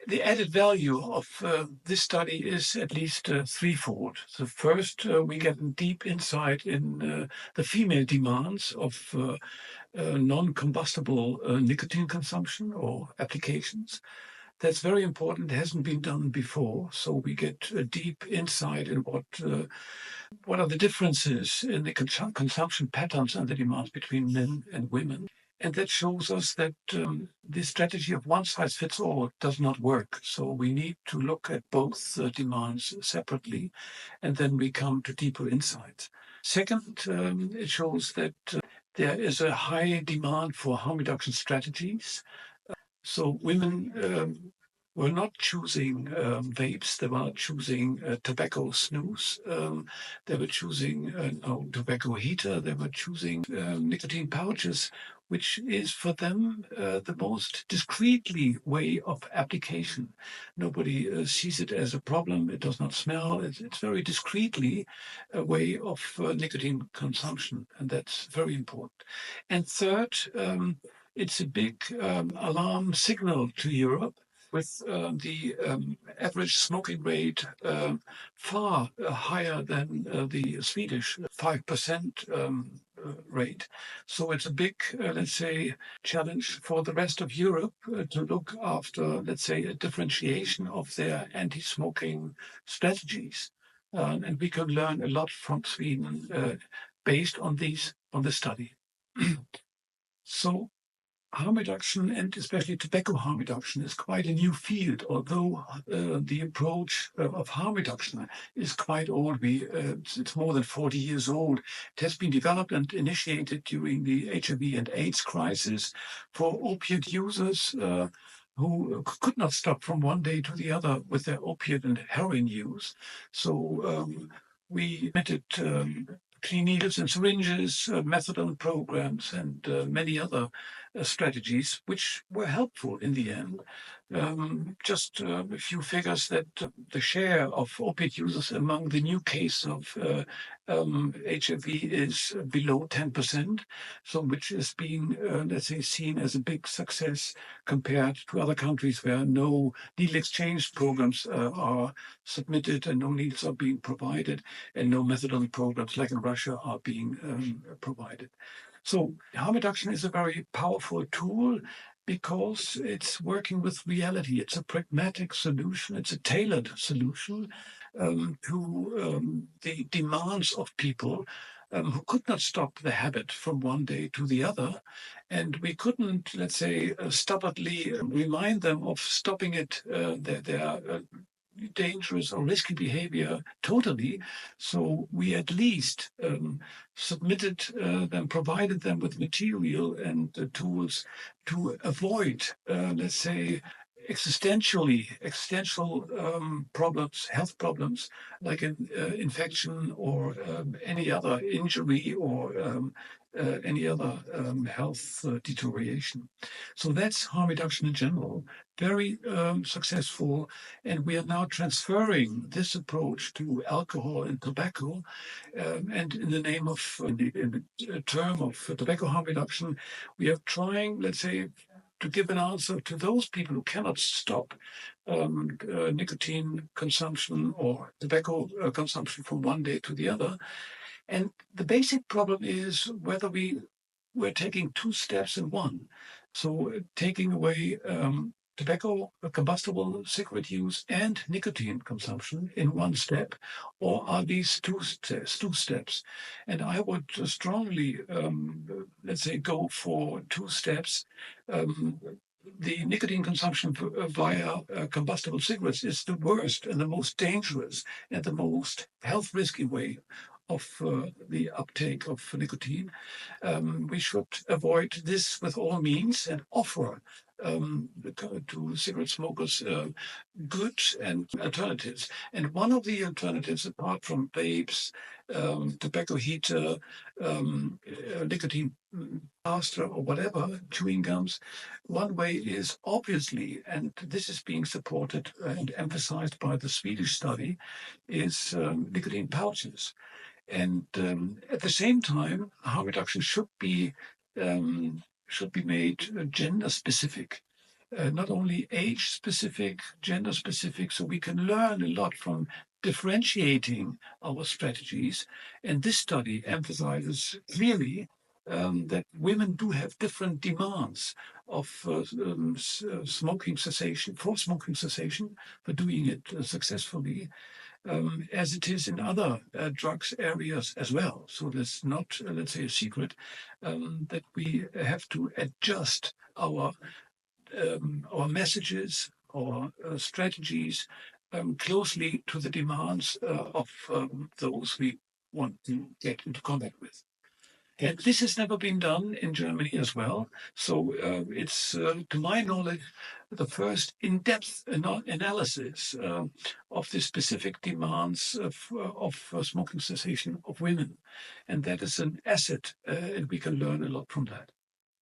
The added value of this study is at least threefold. So first, we get a deep insight in the female demands of non-combustible nicotine consumption or applications. That's very important. It hasn't been done before, so we get a deep insight in what are the differences in the consumption patterns and the demands between men and women. And that shows us that this strategy of one size fits all does not work. So we need to look at both demands separately, and then we come to deeper insights. Second, it shows that there is a high demand for harm reduction strategies. So women were not choosing vapes, they were not choosing tobacco snus, they were choosing tobacco heater, they were choosing nicotine pouches, which is for them the most discreetly way of application. Nobody sees it as a problem, it does not smell, it's very discreetly a way of nicotine consumption, and that's very important. And third, it's a big alarm signal to Europe with the average smoking rate far higher than the Swedish 5% rate. So it's a big, let's say, challenge for the rest of Europe to look after, let's say, a differentiation of their anti-smoking strategies. And we can learn a lot from Sweden based on the study. So harm reduction, and especially tobacco harm reduction, is quite a new field, although the approach of harm reduction is quite old. It's more than 40 years old. It has been developed and initiated during the HIV and AIDS crisis for opiate users who could not stop from one day to the other with their opiate and heroin use. So we invented clean needles and syringes, methadone programs, and many other strategies, which were helpful in the end. Just a few figures that the share of opiate users among the new case of HIV is below 10%, so which is being, let's say, seen as a big success compared to other countries where no needle exchange programs are submitted and no needles are being provided and no methadone programs like in Russia are being provided. So harm reduction is a very powerful tool because it's working with reality. It's a pragmatic solution. It's a tailored solution to the demands of people who could not stop the habit from one day to the other. And we couldn't, let's say, stubbornly remind them of stopping it, their dangerous or risky behavior totally. So we at least submitted them, provided them with material and tools to avoid, let's say, existential problems, health problems like an infection or any other injury or any other health deterioration. So that's harm reduction in general, very successful. And we are now transferring this approach to alcohol and tobacco. And in the name of, in the term of tobacco harm reduction, we are trying, let's say, to give an answer to those people who cannot stop nicotine consumption or tobacco consumption from one day to the other. And the basic problem is whether we're taking two steps in one. So taking away tobacco, combustible cigarette use, and nicotine consumption in one step, or are these two steps? And I would strongly, let's say, go for two steps. The nicotine consumption via combustible cigarettes is the worst and the most dangerous and the most health risky way of the uptake of nicotine. We should avoid this with all means and offer to cigarette smokers good and alternatives. And one of the alternatives, apart from vapes, tobacco heater, nicotine plaster or whatever, chewing gums, one way is obviously, and this is being supported and emphasized by the Swedish study, is nicotine pouches. And at the same time, harm reduction should be made gender specific. not only age-specific, gender-specific, so we can learn a lot from differentiating our strategies. And this study emphasizes clearly that women do have different demands of smoking cessation, for smoking cessation, for doing it successfully, as it is in other drugs areas as well. So there's not, let's say, a secret that we have to adjust our messages or strategies closely to the demands of those we want to get into contact with. And this has never been done in Germany as well. So it's, to my knowledge, the first in-depth analysis of the specific demands of smoking cessation of women. And that is an asset, and we can learn a lot from that.